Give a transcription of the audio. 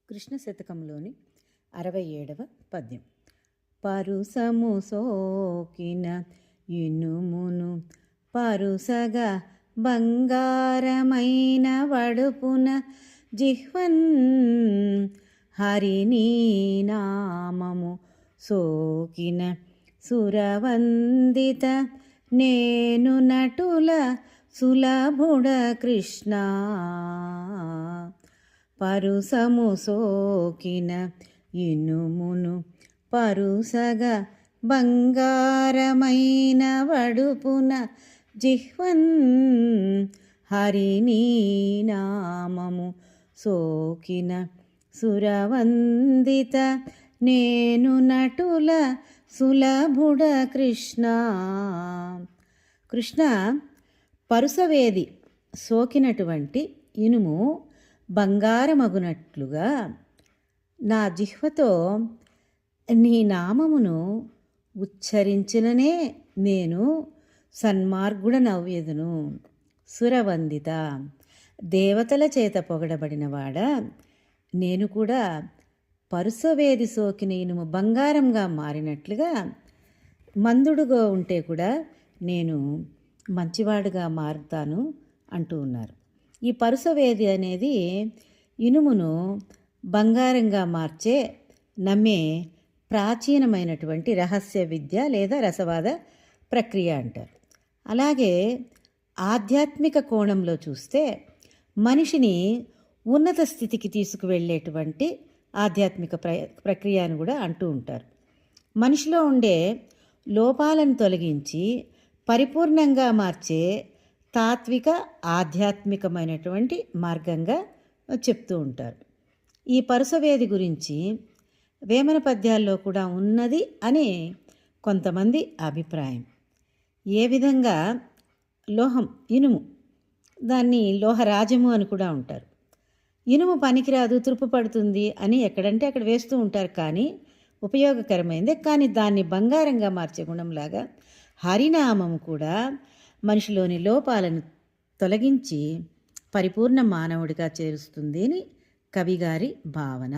కృష్ణ శతకంలోని 67వ పద్యం. పరుసము సోకిన ఇనుమును పరుసగా బంగారమైన వడుపున జిహ్వన్ హరినీ నామము సోకిన సురవందిత నేను నటుల సులభుడ కృష్ణ. పరుసము సోకిన ఇనుమును పరుసగా బంగారమైన వడుపున జిహ్వన్ హరినీ నామము సోకిన సురవందిత నేను నటుల సులభుడ కృష్ణ. కృష్ణ, పరుసవేది సోకినటువంటి ఇనుము బంగారమగునట్లుగా నా జిహ్వతో నీ నామమును ఉచ్చరించిననే నేను సన్మార్గుడనవ్యదును. సురవందిత, దేవతల చేత పొగడబడినవాడ, నేను కూడా పరుసవేది సోకిన ఇనుము బంగారంగా మారినట్లుగా మందుడుగా ఉంటే కూడా నేను మంచివాడుగా మారుతాను అంటూ ఉన్నారు. ఈ పరుసవేది అనేది ఇనుమును బంగారంగా మార్చే నమ్మే ప్రాచీనమైనటువంటి రహస్య విద్య లేదా రసవాద ప్రక్రియ అంటారు. అలాగే ఆధ్యాత్మిక కోణంలో చూస్తే మనిషిని ఉన్నత స్థితికి తీసుకువెళ్ళేటువంటి ఆధ్యాత్మిక ప్రక్రియ అని కూడా అంటూ ఉంటారు. మనిషిలో ఉండే లోపాలను తొలగించి పరిపూర్ణంగా మార్చే తాత్విక ఆధ్యాత్మికమైనటువంటి మార్గంగా చెప్తూ ఉంటారు. ఈ పరుసవేది గురించి వేమన పద్యాల్లో కూడా ఉన్నది అని కొంతమంది అభిప్రాయం. ఏ విధంగా లోహం, ఇనుము, దాన్ని లోహరాజము అని కూడా ఉంటారు. ఇనుము పనికిరాదు, తురుపు పడుతుంది అని ఎక్కడంటే అక్కడ వేస్తూ ఉంటారు, కానీ ఉపయోగకరమైందే. కానీ దాన్ని బంగారంగా మార్చే గుణంలాగా హరినామము కూడా మనిషిలోని లోపాలను తొలగించి పరిపూర్ణ మానవుడిగా చేరుస్తుంది అని కవిగారి భావన.